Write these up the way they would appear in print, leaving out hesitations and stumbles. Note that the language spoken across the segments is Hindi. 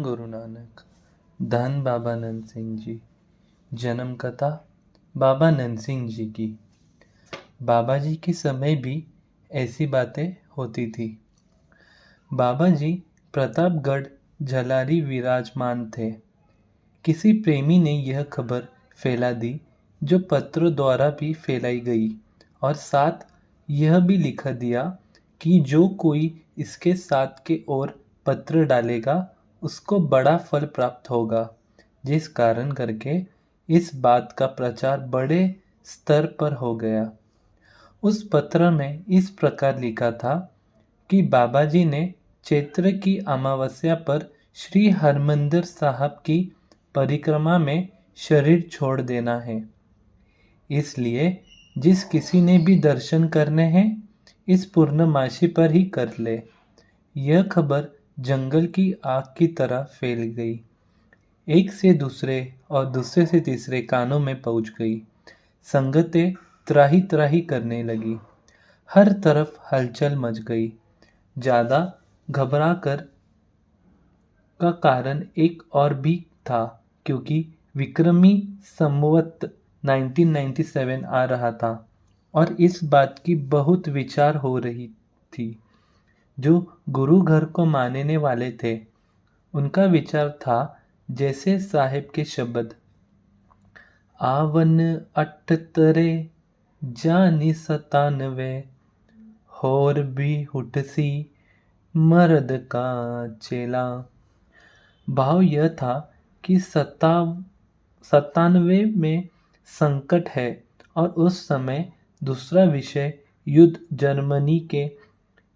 गुरु नानक। धन बाबा नंद सिंह जी। जन्म कथा बाबा नंद सिंह जी की। बाबा जी के समय भी ऐसी बातें होती थी। बाबा जी प्रतापगढ़ झलारी विराजमान थे। किसी प्रेमी ने यह खबर फैला दी, जो पत्रों द्वारा भी फैलाई गई, और साथ यह भी लिखा दिया कि जो कोई इसके साथ के ओर पत्र डालेगा उसको बड़ा फल प्राप्त होगा। जिस कारण करके इस बात का प्रचार बड़े स्तर पर हो गया। उस पत्र में इस प्रकार लिखा था कि बाबा जी ने चैत्र की अमावस्या पर श्री हरमंदिर साहब की परिक्रमा में शरीर छोड़ देना है। इसलिए जिस किसी ने भी दर्शन करने हैं इस पूर्णमासी पर ही कर ले। यह खबर जंगल की आग की तरह फैल गई। एक से दूसरे और दूसरे से तीसरे कानों में पहुंच गई। संगतें त्राही त्राही करने लगी। हर तरफ हलचल मच गई। ज़्यादा घबराकर का कारण एक और भी था, क्योंकि विक्रमी संवत 1997 आ रहा था और इस बात की बहुत विचार हो रही थी। जो गुरु घर को मानने वाले थे उनका विचार था जैसे साहेब के शब्द, आवन अठतरे जानी 97 होर भी हुटसी मर्द का चेला। भाव यह था कि 97 में संकट है और उस समय दूसरा विषय युद्ध जर्मनी के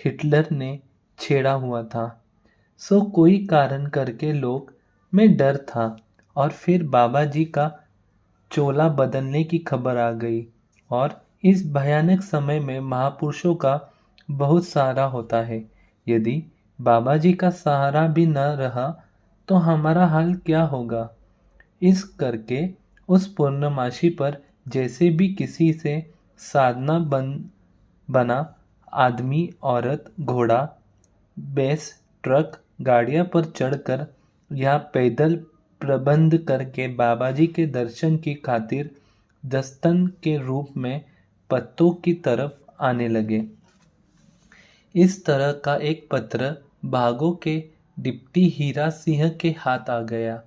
हिटलर ने छेड़ा हुआ था। सो कोई कारण करके लोग में डर था और फिर बाबा जी का चोला बदलने की खबर आ गई। और इस भयानक समय में महापुरुषों का बहुत सहारा होता है। यदि बाबा जी का सहारा भी न रहा तो हमारा हाल क्या होगा। इस करके उस पूर्णमासी पर जैसे भी किसी से साधना बना आदमी, औरत, घोड़ा, बैस, ट्रक, गाड़ियां पर चढ़कर या पैदल प्रबंध करके बाबा जी के दर्शन की खातिर दस्तन के रूप में पत्तों की तरफ आने लगे। इस तरह का एक पत्र भागो के डिप्टी हीरा सिंह के हाथ आ गया।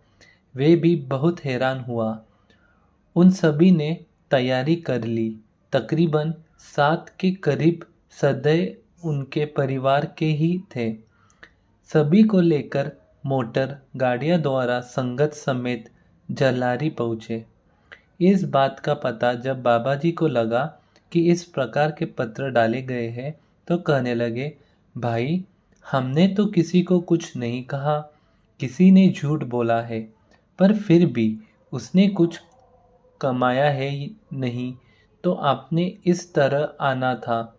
वे भी बहुत हैरान हुआ। उन सभी ने तैयारी कर ली। तकरीबन 7 के करीब सदैव उनके परिवार के ही थे। सभी को लेकर मोटर गाड़ियां द्वारा संगत समेत जलारी पहुँचे। इस बात का पता जब बाबा जी को लगा कि इस प्रकार के पत्र डाले गए हैं तो कहने लगे, भाई हमने तो किसी को कुछ नहीं कहा, किसी ने झूठ बोला है, पर फिर भी उसने कुछ कमाया है नहीं तो आपने इस तरह आना था।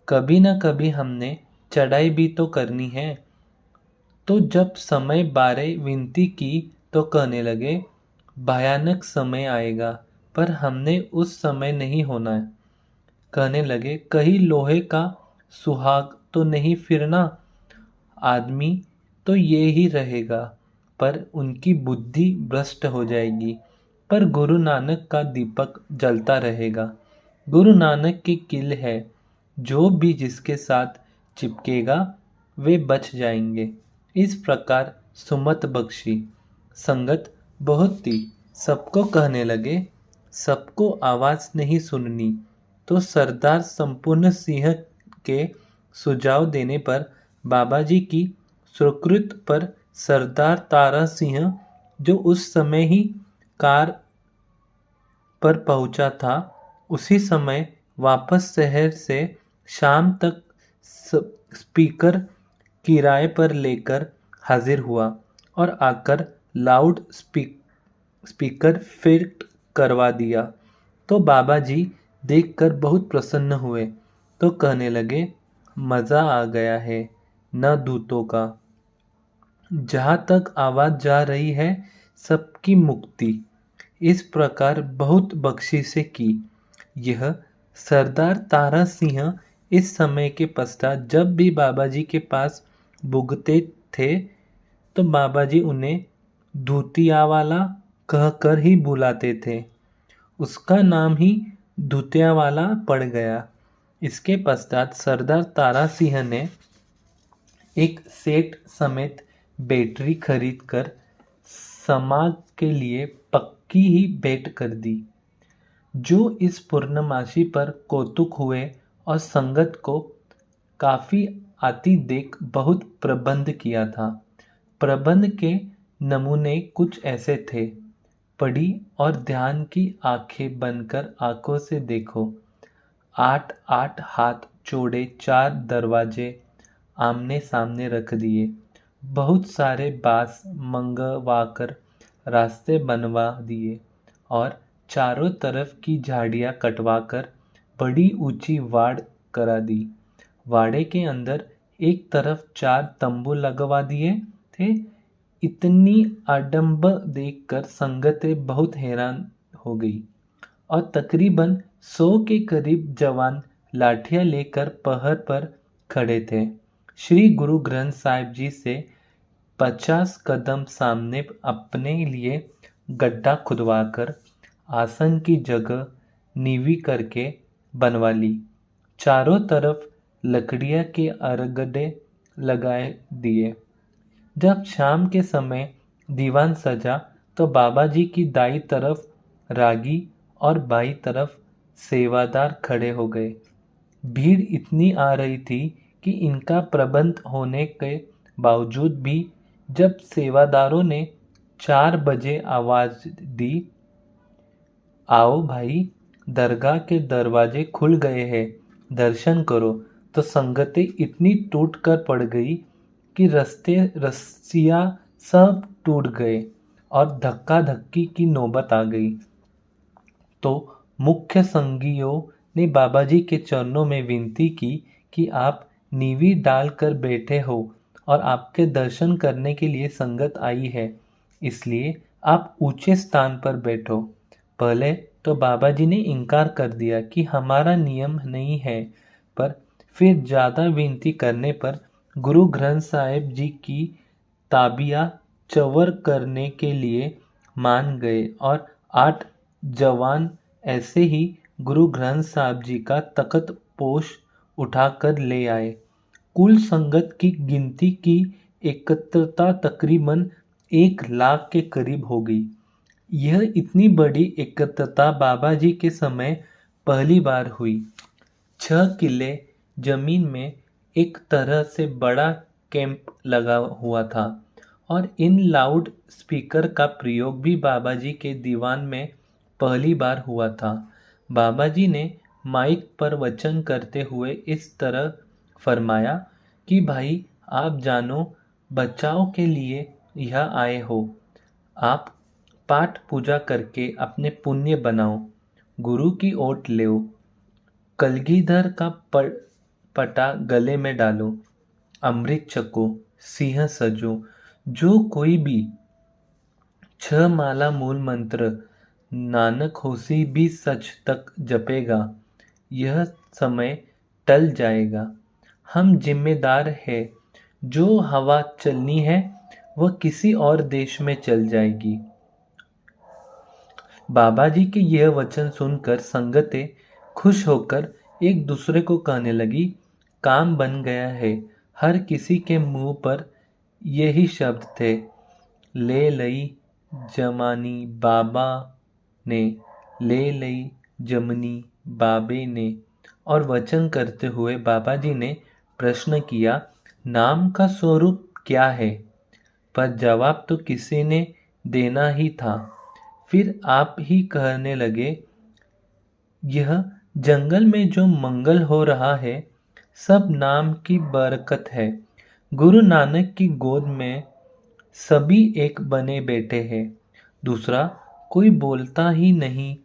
कभी न कभी हमने चढ़ाई भी तो करनी है। तो जब समय बारे विनती की तो कहने लगे, भयानक समय आएगा पर हमने उस समय नहीं होना है। कहने लगे, कहीं लोहे का सुहाग तो नहीं फिरना। आदमी तो ये ही रहेगा पर उनकी बुद्धि भ्रष्ट हो जाएगी, पर गुरु नानक का दीपक जलता रहेगा। गुरु नानक की किल है, जो भी जिसके साथ चिपकेगा वे बच जाएंगे। इस प्रकार सुमत बख्शी। संगत बहुत थी। सबको कहने लगे, सबको आवाज़ नहीं सुननी। तो सरदार संपूर्ण सिंह के सुझाव देने पर बाबा जी की सुकृत पर सरदार तारा सिंह, जो उस समय ही कार पर पहुंचा था, उसी समय वापस शहर से शाम तक स्पीकर किराए पर लेकर हाजिर हुआ और आकर लाउड स्पीकर फिट करवा दिया। तो बाबा जी देखकर बहुत प्रसन्न हुए तो कहने लगे, मज़ा आ गया है न दूतों का। जहाँ तक आवाज़ जा रही है सबकी मुक्ति। इस प्रकार बहुत बख्शीशें की। यह सरदार तारा सिंह इस समय के पश्चात जब भी बाबा जी के पास भुगते थे तो बाबा जी उन्हें धूतियावाला कहकर ही बुलाते थे। उसका नाम ही धूतियावाला पड़ गया। इसके पश्चात सरदार तारा सिंह ने एक सेठ समेत बैटरी खरीद कर समाज के लिए पक्की ही भेंट कर दी। जो इस पूर्णमासी पर कौतुक हुए और संगत को काफी आती देख बहुत प्रबंध किया था। प्रबंध के नमूने कुछ ऐसे थे। पढ़ी और ध्यान की आंखें बनकर आंखों से देखो। 8-8 हाथ चौड़े 4 दरवाजे आमने सामने रख दिए। बहुत सारे बांस मंगवाकर रास्ते बनवा दिए और चारों तरफ की झाड़ियां कटवाकर बड़ी ऊंची वाड़ करा दी। वाड़े के अंदर एक तरफ 4 तंबू लगवा दिए थे। इतनी आडंबर देखकर संगतें बहुत हैरान हो गई और तकरीबन 100 के करीब जवान लाठियां लेकर पहर पर खड़े थे। श्री गुरु ग्रंथ साहिब जी से 50 कदम सामने अपने लिए गड्ढा खुदवाकर आसन की जगह नीवी करके बनवा ली। चारों तरफ लकड़ियां के अरगदे लगाए दिए। जब शाम के समय दीवान सजा तो बाबा जी की दाई तरफ रागी और बाई तरफ सेवादार खड़े हो गए। भीड़ इतनी आ रही थी कि इनका प्रबंध होने के बावजूद भी जब सेवादारों ने 4 बजे आवाज दी, आओ भाई, दरगाह के दरवाजे खुल गए हैं, दर्शन करो, तो संगतें इतनी टूट कर पड़ गई कि रस्सियाँ सब टूट गए और धक्का धक्की की नौबत आ गई। तो मुख्य संगियों ने बाबा जी के चरणों में विनती की कि आप नीवी डाल कर बैठे हो और आपके दर्शन करने के लिए संगत आई है, इसलिए आप ऊंचे स्थान पर बैठो। पहले तो बाबा जी ने इनकार कर दिया कि हमारा नियम नहीं है, पर फिर ज़्यादा विनती करने पर गुरु ग्रंथ साहिब जी की ताबिया चवर करने के लिए मान गए और 8 जवान ऐसे ही गुरु ग्रंथ साहिब जी का तख्त पोश उठाकर ले आए। कुल संगत की गिनती की एकत्रता तकरीबन 1 लाख के करीब हो गई। यह इतनी बड़ी एकत्रता बाबा जी के समय पहली बार हुई। 6 किले जमीन में एक तरह से बड़ा कैंप लगा हुआ था और इन लाउड स्पीकर का प्रयोग भी बाबा जी के दीवान में पहली बार हुआ था। बाबा जी ने माइक पर वचन करते हुए इस तरह फरमाया कि भाई, आप जानो बचाव के लिए यह आए हो। आप पाठ पूजा करके अपने पुण्य बनाओ, गुरु की ओट लो, कलगीधर का पटा गले में डालो, अमृत चको, सिंह सजो। जो कोई भी 6 माला मूल मंत्र नानक होसी भी सच तक जपेगा, यह समय टल जाएगा। हम जिम्मेदार है, जो हवा चलनी है वह किसी और देश में चल जाएगी। बाबा जी के यह वचन सुनकर संगतें खुश होकर एक दूसरे को कहने लगी, काम बन गया है। हर किसी के मुंह पर यही शब्द थे, ले लई जमानी बाबा ने, ले लई जमनी बाबे ने। और वचन करते हुए बाबा जी ने प्रश्न किया, नाम का स्वरूप क्या है? पर जवाब तो किसी ने देना ही था। फिर आप ही कहने लगे, यह जंगल में जो मंगल हो रहा है सब नाम की बरकत है। गुरु नानक की गोद में सभी एक बने बैठे हैं, दूसरा कोई बोलता ही नहीं।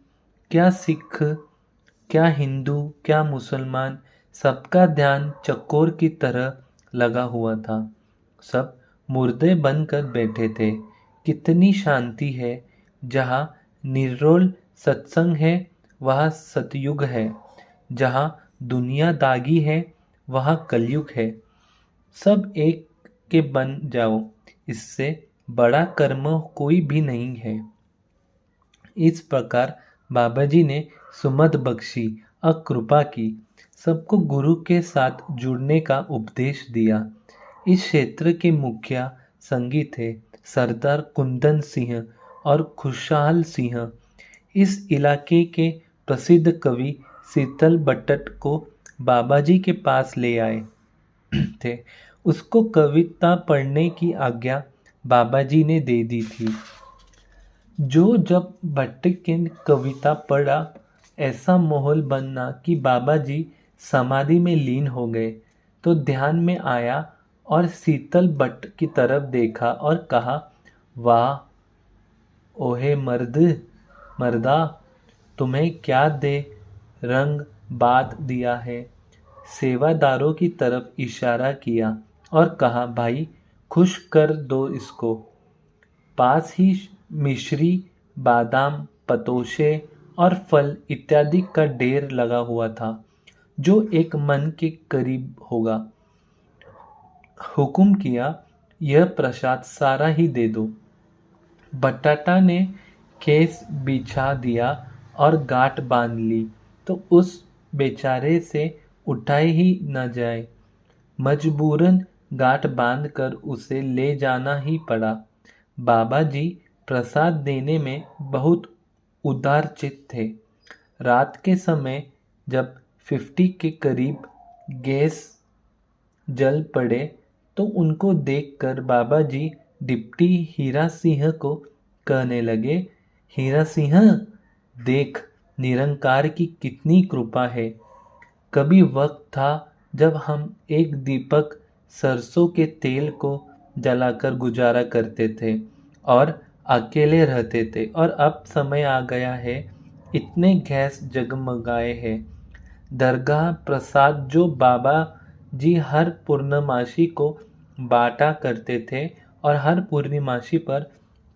क्या सिख, क्या हिंदू, क्या मुसलमान, सबका ध्यान चकोर की तरह लगा हुआ था। सब मुर्दे बनकर बैठे थे। कितनी शांति है। जहाँ निर्रोल सत्संग है वहाँ सतयुग है, जहाँ दुनिया दागी है वहाँ कलयुग है। सब एक के बन जाओ, इससे बड़ा कर्म कोई भी नहीं है। इस प्रकार बाबा जी ने सुमत बख्शी और कृपा की, सबको गुरु के साथ जुड़ने का उपदेश दिया। इस क्षेत्र के मुखिया संगी थे सरदार कुंदन सिंह और खुशहाल सिंह। इस इलाके के प्रसिद्ध कवि शीतल बट्टट को बाबा जी के पास ले आए थे। उसको कविता पढ़ने की आज्ञा बाबा जी ने दे दी थी। जो जब भट्ट की कविता पढ़ा, ऐसा माहौल बनना कि बाबा जी समाधि में लीन हो गए। तो ध्यान में आया और शीतल भट्ट की तरफ देखा और कहा, वाह ओहे मर्दा, तुम्हें क्या दे रंग बात दिया है। सेवादारों की तरफ इशारा किया और कहा, भाई खुश कर दो इसको। पास ही मिश्री, बादाम, पतोशे और फल इत्यादि का ढेर लगा हुआ था, जो एक मन के करीब होगा। हुक्म किया, यह प्रसाद सारा ही दे दो। बटाटा ने केस बिछा दिया और गांठ बांध ली, तो उस बेचारे से उठाई ही न जाए। मजबूरन गांठ बांधकर उसे ले जाना ही पड़ा। बाबा जी प्रसाद देने में बहुत उदारचित्त थे। रात के समय जब 50 के करीब गैस जल पड़े, तो उनको देखकर बाबा जी डिप्टी हीरा सिंह को कहने लगे, हीरा सिंह, देख निरंकार की कितनी कृपा है। कभी वक्त था जब हम एक दीपक सरसों के तेल को जलाकर गुजारा करते थे और अकेले रहते थे, और अब समय आ गया है इतने गैस जगमगाए हैं। दरगाह प्रसाद जो बाबा जी हर पूर्णमासी को बांटा करते थे और हर पूर्णिमासी पर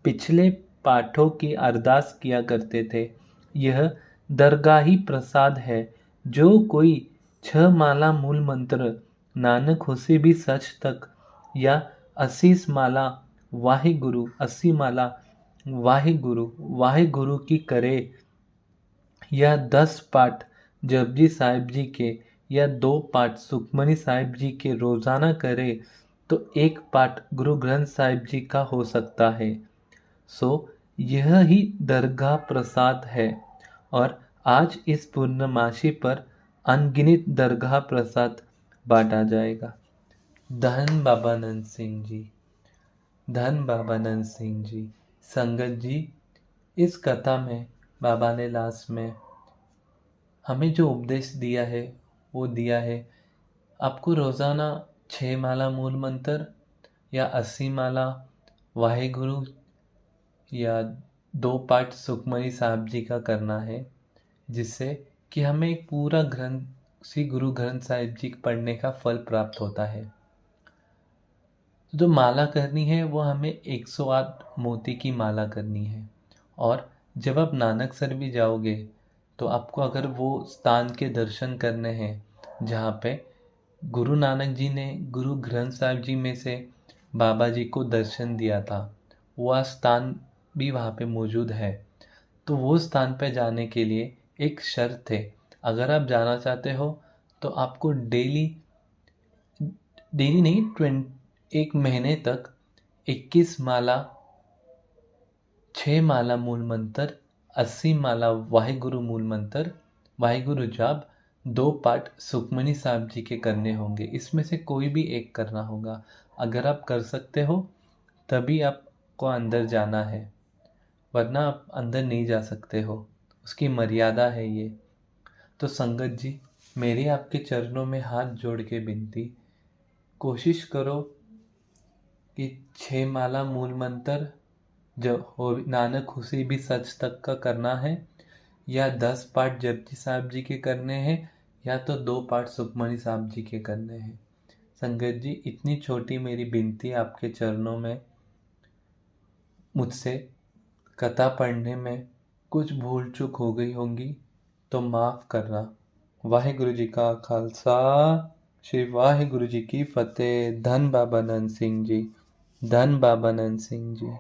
पिछले पाठों की अरदास किया करते थे, यह दरगाही प्रसाद है। जो कोई 6 माला मूल मंत्र नानक होसे भी सच तक, या 80 माला वाहिगुरु, 80 माला वाहिगुरु की करे, या 10 पाठ जपजी साहिब जी के, या 2 पाठ सुखमनी साहिब जी के रोजाना करे, तो 1 पाठ गुरु ग्रंथ साहिब जी का हो सकता है। सो यह ही दरगाह प्रसाद है, और आज इस पूर्णमासी पर अनगिनत दरगाह प्रसाद बांटा जाएगा। धन बाबा नंद सिंह जी, धन बाबा नंद सिंह जी। संगत जी, इस कथा में बाबा ने लास्ट में हमें जो उपदेश दिया है वो दिया है, आपको रोज़ाना 6 माला मूल मंत्र या 80 माला वाहेगुरु या 2 पाठ सुखमनी साहब जी का करना है, जिससे कि हमें एक पूरा ग्रंथ श्री गुरु ग्रंथ साहिब जी पढ़ने का फल प्राप्त होता है। जो माला करनी है वो हमें 108 मोती की माला करनी है। और जब आप नानक सर भी जाओगे, तो आपको अगर वो स्थान के दर्शन करने हैं जहाँ पे गुरु नानक जी ने गुरु ग्रंथ साहिब जी में से बाबा जी को दर्शन दिया था, वह स्थान भी वहाँ पे मौजूद है। तो वो स्थान पे जाने के लिए एक शर्त है, अगर आप जाना चाहते हो तो आपको डेली नहीं 1 महीने तक 21 माला 6 माला मूल मंत्र, 80 माला वाहिगुरु मूल मंत्र, वाहिगुरु जाप, 2 पाठ सुखमनी साहब जी के करने होंगे। इसमें से कोई भी एक करना होगा। अगर आप कर सकते हो तभी आपको अंदर जाना है, वरना आप अंदर नहीं जा सकते हो, उसकी मर्यादा है ये। तो संगत जी, मेरी आपके चरणों में हाथ जोड़ के विनती, कोशिश करो कि 6 माला मूल मंत्र जो हो नानक हुसी भी सच तक का करना है, या 10 पाठ जपजी साहब जी के करने हैं, या तो 2 पाठ सुखमनी साहब जी के करने हैं। संगत जी, इतनी छोटी मेरी विनती आपके चरणों में, मुझसे कथा पढ़ने में कुछ भूल चूक हो गई होंगी तो माफ़ करना। वाहिगुरु जी का खालसा, श्री वाहिगुरु जी की फतेह। धन बाबा नंद सिंह जी। धन बाबा नंद सिंह जी।